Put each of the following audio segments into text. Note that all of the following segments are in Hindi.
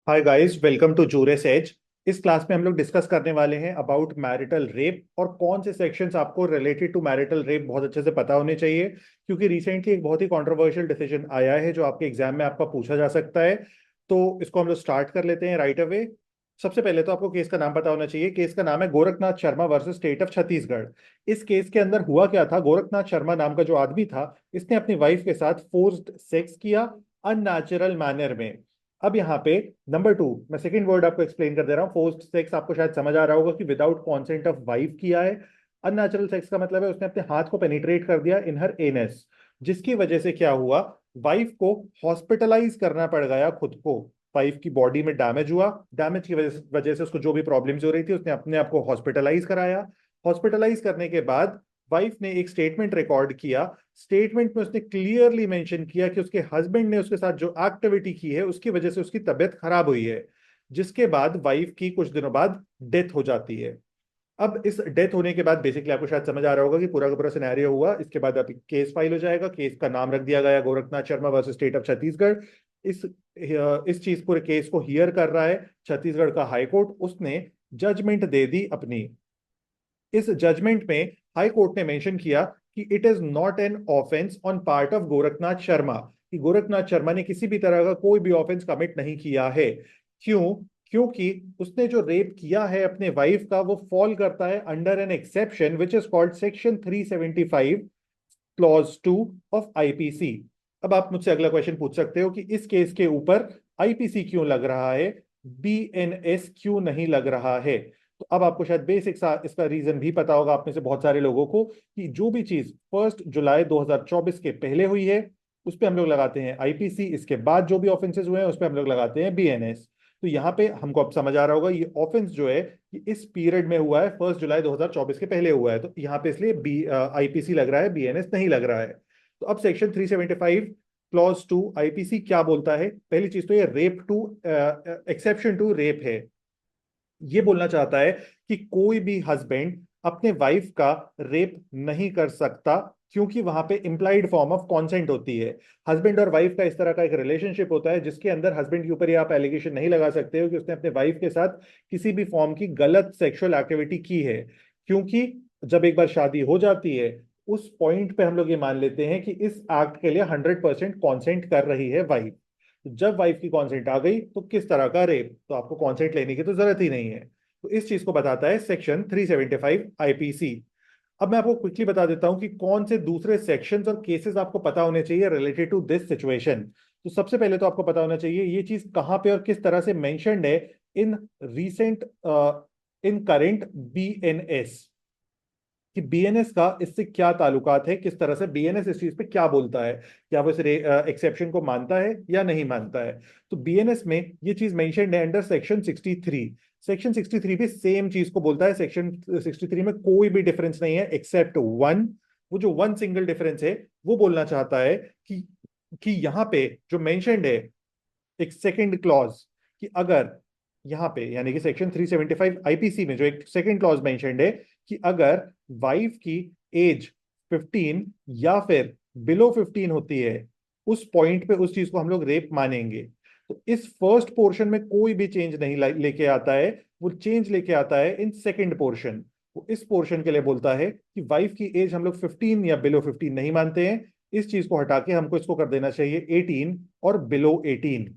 Hi guys, welcome to Juris Edge. इस क्लास में हम लोग डिस्कस करने वाले हैं अबाउट मैरिटल रेप और कौन से सेक्शंस आपको रिलेटेड टू मैरिटल रेप बहुत अच्छे से पता होने चाहिए, क्योंकि रिसेंटली एक बहुत ही कंट्रोवर्शियल डिसीजन आया है जो आपके एग्जाम में आपका पूछा जा सकता है। तो इसको हम लोग स्टार्ट कर लेते हैं राइट अवे। सबसे पहले तो आपको केस का नाम पता होना चाहिए। केस का नाम है Gorakhnath Sharma versus state of Chhattisgarh. इस केस के अंदर हुआ क्या था, गोरखनाथ शर्मा नाम का जो आदमी था, इसने अपनी वाइफ के साथ फोर्स्ड सेक्स किया अननेचुरल मैनर में। अब यहाँ पे नंबर टू, मैं सेकंड वर्ड आपको एक्सप्लेन कर दे रहा हूँ। फोर्स्ड सेक्स आपको शायद समझ आ रहा होगा कि विदाउट कॉन्सेंट ऑफ वाइफ किया है। अननेचुरल सेक्स का मतलब है उसने अपने हाथ को पेनिट्रेट कर दिया इन हर एनस, जिसकी वजह से क्या हुआ, वाइफ को हॉस्पिटलाइज करना पड़ गया खुद को। वाइफ की बॉडी में डैमेज हुआ, डैमेज की वजह से उसको जो भी प्रॉब्लम्स हो रही थी उसने अपने आप को हॉस्पिटलाइज कराया। हॉस्पिटलाइज करने के बाद वाइफ ने एक स्टेटमेंट रिकॉर्ड किया। स्टेटमेंट में उसने क्लियरली मेंशन किया कि उसके हस्बैंड ने उसके साथ जो एक्टिविटी की है उसकी वजह से उसकी तबीयत खराब हुई है, जिसके बाद वाइफ की कुछ दिनों बाद डेथ हो जाती है। अब इस डेथ होने के बाद बेसिकली आपको शायद समझ आ रहा होगा कि पूरा का पूरा सिनेरियो हुआ। इसके बाद अभी केस फाइल हो जाएगा। केस का नाम रख दिया गया Gorakhnath Sharma versus state of Chhattisgarh. इस चीज पूरे केस को हियर कर रहा है छत्तीसगढ़ का हाई कोर्ट। उसने जजमेंट दे दी अपनी। इस जजमेंट में हाई कोर्ट ने मेंशन किया कि it is not an offence on part of Gorakhnath Sharma, कि गोरखनाथ शर्मा ने किसी भी तरह का कोई भी ऑफेंस कमिट नहीं किया है। क्यों? क्योंकि उसने जो रेप किया है अपने वाइफ का वो फॉल करता है under an exception which is called section 375 clause 2 of IPC. अब आप मुझसे अगला क्वेश्चन पूछ सकते हो कि इस केस के ऊपर आईपीसी क्यों लग रहा है, बीएनएस क्यों नहीं लग रहा है। तो अब आपको शायद बेसिक सा इसका रीजन भी पता होगा आप में से बहुत सारे लोगों को, कि जो भी चीज 1 जुलाई 2024 के पहले हुई है उस पर हम लोग लगाते हैं आईपीसी, इसके बाद जो भी ऑफेंसेस हुए हैं उस पर हम लोग लगाते हैं बीएनएस। तो यहाँ पे हमको अब समझ आ रहा होगा ये ऑफेंस जो है कि इस पीरियड में हुआ है, 1 जुलाई 2024 के पहले हुआ है, तो यहाँ पे इसलिए बी आईपीसी लग रहा है, बीएनएस नहीं लग रहा है। तो अब सेक्शन 375 क्लॉज 2 आईपीसी क्या बोलता है? पहली चीज तो ये rape to exception to rape है। ये बोलना चाहता है कि कोई भी हस्बैंड अपने वाइफ का रेप नहीं कर सकता, क्योंकि वहां पे इंप्लाइड फॉर्म ऑफ कॉन्सेंट होती है। हस्बैंड और वाइफ का इस तरह का एक रिलेशनशिप होता है जिसके अंदर हस्बैंड के ऊपर ये आप एलिगेशन नहीं लगा सकते हो कि उसने अपने वाइफ के साथ किसी भी फॉर्म की गलत सेक्सुअल एक्टिविटी की है, क्योंकि जब एक बार शादी हो जाती है उस पॉइंट पे हम लोग ये मान लेते हैं कि इस एक्ट के लिए 100% कॉन्सेंट कर रही है वाइफ। जब वाइफ की कॉन्सेंट आ गई तो किस तरह का रेप, तो आपको कॉन्सेंट लेने की तो जरूरत ही नहीं है। तो इस चीज को बताता है सेक्शन 375 आईपीसी। अब मैं आपको क्विकली बता देता हूं कि कौन से दूसरे सेक्शंस और केसेस आपको पता होने चाहिए रिलेटेड टू दिस सिचुएशन। तो सबसे पहले तो आपको पता होना चाहिए ये चीज कहां पे और किस तरह से मेंशन्ड है in recent in current BNS, कि बीएनएस का इससे क्या ताल्लुकात है, किस तरह से बीएनएस इस चीज पे क्या बोलता है, क्या वो इस एक्सेप्शन को मानता है या नहीं मानता है। तो बीएनएस में ये चीज मेंशन्ड है अंडर सेक्शन 63। सेक्शन 63 भी सेम चीज को बोलता है। सेक्शन 63 में कोई भी डिफरेंस नहीं है एक्सेप्ट वन। वो जो वन सिंगल डिफरेंस है वो बोलना चाहता है कि यहाँ पे जो मेंशन्ड है एक सेकंड क्लॉज, कि अगर यहाँ पे यानी कि सेक्शन 375 आईपीसी में जो एक सेकंड क्लॉज मेंशन्ड है कि अगर वाइफ की एज 15 या फिर बिलो 15 होती है, उस पॉइंट पे उस चीज को हम लोग रेप मानेंगे। तो इस फर्स्ट पोर्शन में कोई भी चेंज नहीं लेके आता है, वो चेंज लेके आता है इन सेकंड पोर्शन। वो इस पोर्शन के लिए बोलता है कि वाइफ की एज हम लोग 15 या बिलो 15 नहीं मानते हैं, इस चीज को हटा के हमको इसको कर देना चाहिए 18 और बिलो 18।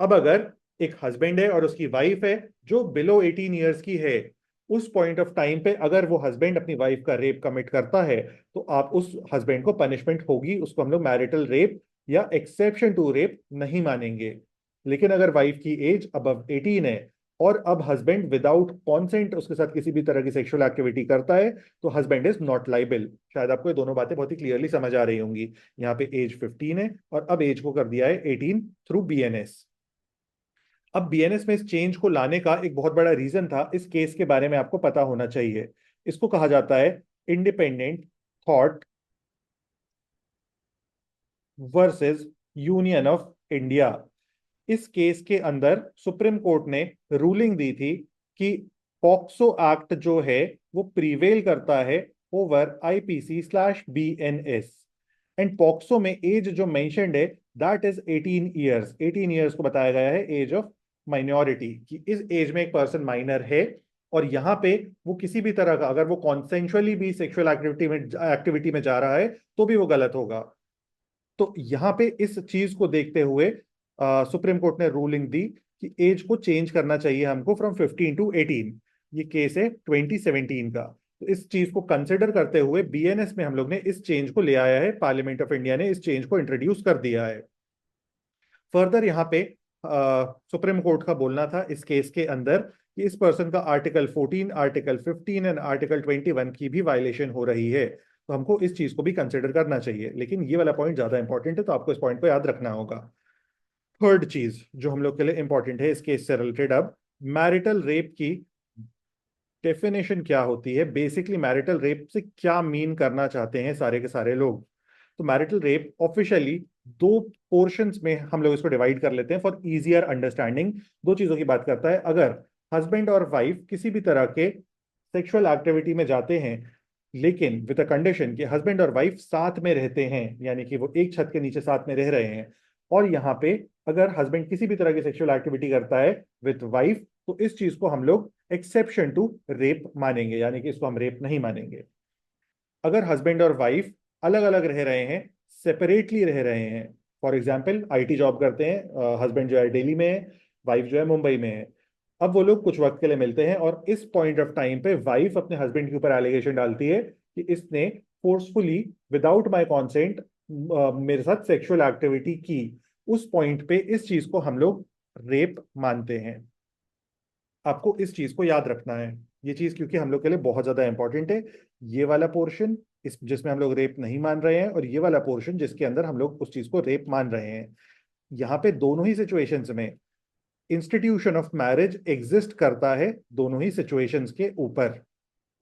अब अगर एक हस्बैंड है और उसकी वाइफ है जो बिलो 18 ईयर्स की है, उस पॉइंट ऑफ टाइम पे अगर वो हस्बैंड अपनी वाइफ का रेप कमिट करता है तो आप उस हस्बैंड को पनिशमेंट होगी, उसको हम लोग मैरिटल रेप या एक्सेप्शन टू रेप नहीं मानेंगे। लेकिन अगर वाइफ की एज अबव 18 है और अब हस्बैंड विदाउट कॉन्सेंट उसके साथ किसी भी तरह की सेक्सुअल एक्टिविटी करता है तो हस्बैंड इज नॉट लाइबल। शायद आपको ये दोनों बातें बहुत ही क्लियरली समझ आ रही होंगी। यहाँ पे एज 15 है और अब एज को कर दिया है 18 थ्रू बीएनएस। अब बीएनएस में इस चेंज को लाने का एक बहुत बड़ा रीजन था, इस केस के बारे में आपको पता होना चाहिए। इसको कहा जाता है independent thought versus union of India. इस केस के अंदर सुप्रीम कोर्ट ने रूलिंग दी थी कि पॉक्सो एक्ट जो है वो प्रीवेल करता है over IPC slash BNS. And POCSO में एज जो मेंशन्ड है दैट इज 18 ईयर्स। 18 ईयर्स को बताया गया है एज ऑफ माइनॉरिटी, कि इस एज में एक पर्सन माइनर है और यहाँ पे वो किसी भी तरह का, अगर वो कॉन्सेंशुअली भी सेक्सुअल एक्टिविटी में जा रहा है तो भी वो गलत होगा। तो यहाँ पे इस चीज को देखते हुए सुप्रीम कोर्ट ने रूलिंग दी कि एज को चेंज करना चाहिए हमको फ्रॉम 15 to 18। ये केस है 2017 का। तो इस चीज को कंसिडर करते हुए बीएनएस में हम लोग ने इस चेंज को ले आया है, पार्लियामेंट ऑफ इंडिया ने इस चेंज को इंट्रोड्यूस कर दिया है। फर्दर यहाँ पे सुप्रीम कोर्ट का बोलना था इस केस के अंदर कि इस पर्सन का आर्टिकल 14, आर्टिकल 15 एंड आर्टिकल 21 की भी वायलेशन हो रही है, तो हमको इस चीज को भी कंसिडर करना चाहिए। लेकिन ये वाला पॉइंट ज्यादा इंपॉर्टेंट है, तो आपको इस पॉइंट को याद रखना होगा। थर्ड चीज जो हम लोग के लिए इंपॉर्टेंट है इस केस से रिलेटेड, अब मैरिटल रेप की डेफिनेशन क्या होती है, बेसिकली मैरिटल रेप से क्या मीन करना चाहते हैं सारे के सारे लोग। तो मैरिटल रेप ऑफिशियली दो पोर्शंस में हम लोग इसको डिवाइड कर लेते हैं फॉर इजियर अंडरस्टैंडिंग। दो चीजों की बात करता है, अगर हस्बैंड और वाइफ किसी भी तरह के सेक्सुअल एक्टिविटी में जाते हैं लेकिन विद अ कंडीशन कि हस्बैंड और वाइफ साथ में रहते हैं, यानी कि वो एक छत के नीचे साथ में रह रहे हैं, और यहाँ पे अगर हस्बैंड किसी भी तरह की सेक्सुअल एक्टिविटी करता है विद वाइफ, तो इस चीज को हम लोग एक्सेप्शन टू रेप मानेंगे, यानी कि इसको हम रेप नहीं मानेंगे। अगर हस्बैंड और वाइफ अलग अलग रह रहे हैं, सेपरेटली रह रहे हैं, फॉर एग्जाम्पल आईटी जॉब करते हैं, हस्बैंड जो है दिल्ली में है, वाइफ जो है मुंबई में है, अब वो लोग कुछ वक्त के लिए मिलते हैं और इस पॉइंट ऑफ टाइम पे वाइफ अपने हस्बैंड के ऊपर एलिगेशन डालती है कि इसने फोर्सफुली विदाउट माय कॉन्सेंट मेरे साथ सेक्सुअल एक्टिविटी की। उस पॉइंट पे इस चीज को हम लोग रेप मानते हैं। आपको इस चीज को याद रखना है, ये चीज क्योंकि हम लोग के लिए बहुत ज्यादा इंपॉर्टेंट है। ये वाला पोर्शन इस जिसमें हम लोग रेप नहीं मान रहे हैं, और ये वाला पोर्शन जिसके अंदर हम लोग उस चीज को रेप मान रहे हैं। यहाँ पे दोनों ही सिचुएशंस में इंस्टीट्यूशन ऑफ मैरिज एग्जिस्ट करता है, दोनों ही सिचुएशंस के ऊपर।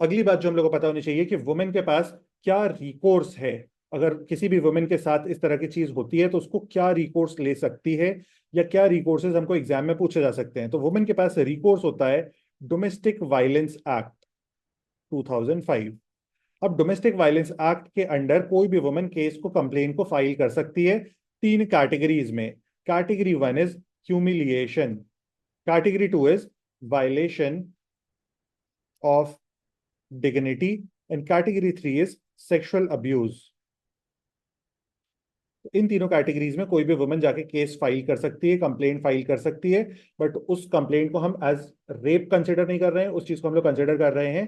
अगली बात जो हम लोग को पता होनी चाहिए कि वुमेन के पास क्या रिकोर्स है। अगर किसी भी वुमेन के साथ इस तरह की चीज होती है तो उसको क्या रिकोर्स ले सकती है, या क्या रिकोर्सेज हमको एग्जाम में पूछे जा सकते हैं। तो वुमेन के पास रिकोर्स होता है डोमेस्टिक वायलेंस एक्ट 2005। अब डोमेस्टिक वायलेंस एक्ट के अंडर कोई भी वुमेन केस को कंप्लेन को फाइल कर सकती है तीन कैटेगरीज में। Category one is humiliation, category two is violation of dignity, and category three is sexual abuse. इन तीनों कैटेगरीज में कोई भी वुमन जाके केस फाइल कर सकती है, कंप्लेंट फाइल कर सकती है, बट उस कंप्लेंट को हम एज रेप कंसिडर नहीं कर रहे हैं, उस चीज को हम लोग कंसिडर कर रहे हैं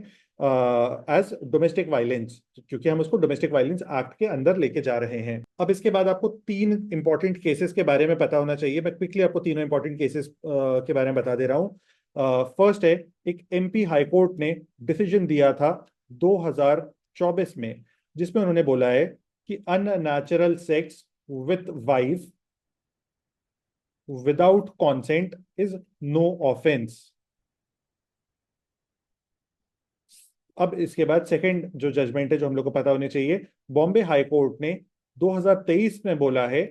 एज डोमेस्टिक वायलेंस, क्योंकि हम उसको डोमेस्टिक वायलेंस एक्ट के अंदर लेके जा रहे हैं। अब इसके बाद आपको तीन इंपॉर्टेंट केसेस के बारे में पता होना चाहिए। मैं क्विकली आपको तीनों इंपॉर्टेंट केसेस के बारे में बता दे रहा हूँ। फर्स्ट है, एक एमपी हाईकोर्ट ने डिसीजन दिया था 2024 में, जिसमें उन्होंने बोला है कि unnatural sex with wife without consent is no offence. अब इसके बाद सेकंड जो जजमेंट है जो हम लोग को पता होनी चाहिए, बॉम्बे हाई कोर्ट ने 2023 में बोला है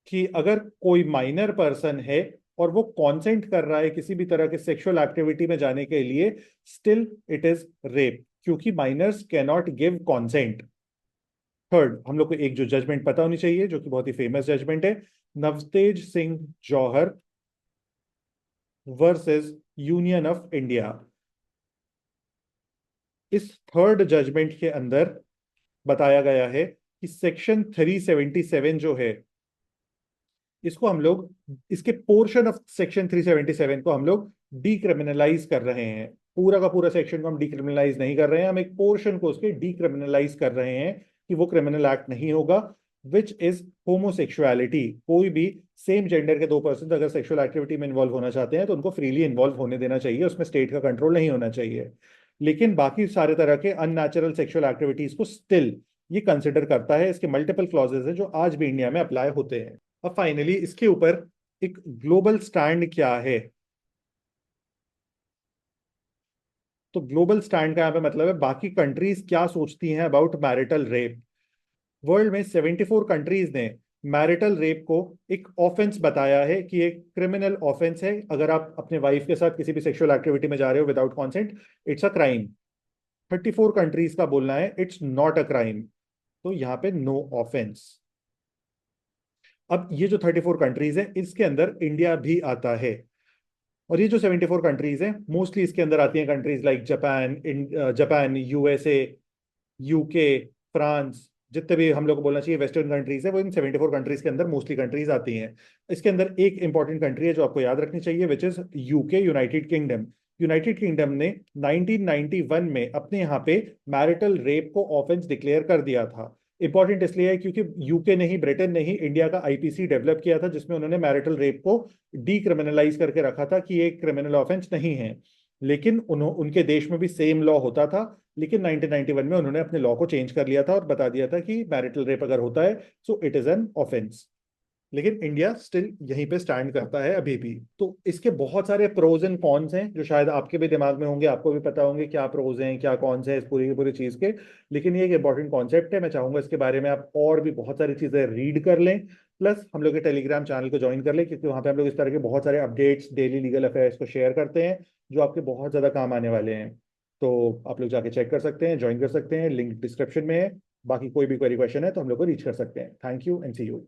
कि अगर कोई माइनर पर्सन है और वो कॉन्सेंट कर रहा है किसी भी तरह के सेक्सुअल एक्टिविटी में जाने के लिए, स्टिल इट इज रेप, क्योंकि minors can not give consent. Third, हम लोग को एक जो जजमेंट पता होनी चाहिए जो कि बहुत ही फेमस जजमेंट है, नवतेज सिंह जौहर वर्सेस यूनियन ऑफ इंडिया। इस थर्ड जजमेंट के अंदर बताया गया है कि सेक्शन 377 जो है, इसको हम लोग, इसके पोर्शन ऑफ सेक्शन 377 को हम लोग डीक्रिमिनलाइज कर रहे हैं। पूरा का पूरा सेक्शन को हम डीक्रिमिनलाइज नहीं कर रहे हैं, हम एक पोर्शन को उसके डीक्रिमिनलाइज कर रहे हैं कि वो क्रिमिनल एक्ट नहीं होगा, विच इज होमोसेक्सुअलिटी। कोई भी सेम जेंडर के दो पर्सन अगर सेक्सुअल एक्टिविटी में इन्वॉल्व होना चाहते हैं तो उनको फ्रीली इन्वॉल्व होने देना चाहिए, उसमें स्टेट का कंट्रोल नहीं होना चाहिए। लेकिन बाकी सारे तरह के अननेचुरल सेक्सुअल एक्टिविटीज को स्टिल ये कंसिडर करता है। इसके मल्टीपल क्लॉजेस है जो आज भी इंडिया में अप्लाई होते हैं। अब फाइनली इसके ऊपर एक ग्लोबल स्टैंड क्या है, तो ग्लोबल स्टैंड का यहाँ पे मतलब है बाकी कंट्रीज क्या सोचती हैं अबाउट मैरिटल रेप। वर्ल्ड में 74 कंट्रीज ने मैरिटल रेप को एक ऑफेंस बताया है कि एक क्रिमिनल ऑफेंस है। अगर आप अपने वाइफ के साथ किसी भी सेक्सुअल एक्टिविटी में जा रहे हो without consent, it's a crime. 34 countries का बोलना है इट्स नॉट अ क्राइम। तो यहाँ पे नो ऑफेंस। अब ये जो 34 कंट्रीज है इसके अंदर इंडिया भी आता है। और ये जो 74 कंट्रीज हैं मोस्टली इसके अंदर आती हैं countries like Japan, USA, UK, France, जितने भी हम लोग को बोलना चाहिए वेस्टर्न कंट्रीज है वो इन 74 कंट्रीज के अंदर मोस्टली कंट्रीज आती हैं। इसके अंदर एक इंपॉर्टेंट कंट्री है जो आपको याद रखनी चाहिए, which is UK, United kingdom. United kingdom ने 1991 में अपने यहाँ पे मैरिटल रेप को ऑफेंस डिक्लेयर कर दिया था। इंपॉर्टेंट इसलिए है क्योंकि यूके ने ही, ब्रिटेन ने ही इंडिया का आईपीसी डेवलप किया था जिसमें उन्होंने मैरिटल रेप को डीक्रिमिनलाइज करके रखा था कि ये क्रिमिनल ऑफेंस नहीं है। लेकिन उनके देश में भी सेम लॉ होता था, लेकिन 1991 में उन्होंने अपने लॉ को चेंज कर लिया था और बता दिया था कि मैरिटल रेप अगर होता है so it is an offence. लेकिन इंडिया स्टिल यहीं पे स्टैंड करता है अभी भी। तो इसके बहुत सारे प्रोज एंड कॉन्स हैं जो शायद आपके भी दिमाग में होंगे, आपको भी पता होंगे क्या प्रोज हैं क्या कॉन्स हैं इस पूरी की पूरी चीज के। लेकिन ये एक इंपॉर्टेंट कॉन्सेप्ट है, मैं चाहूंगा इसके बारे में आप और भी बहुत सारी चीजें रीड कर लें, प्लस हम लोग के टेलीग्राम चैनल को ज्वाइन कर लें क्योंकि वहां पे हम लोग इस तरह के बहुत सारे अपडेट्स, डेली लीगल अफेयर्स को शेयर करते हैं जो आपके बहुत ज्यादा काम आने वाले हैं। तो आप लोग जाके चेक कर सकते हैं, ज्वाइन कर सकते हैं, लिंक डिस्क्रिप्शन में है। बाकी कोई भी क्वेरी क्वेश्चन है तो हम लोग को रीच कर सकते हैं। Thank you and see you.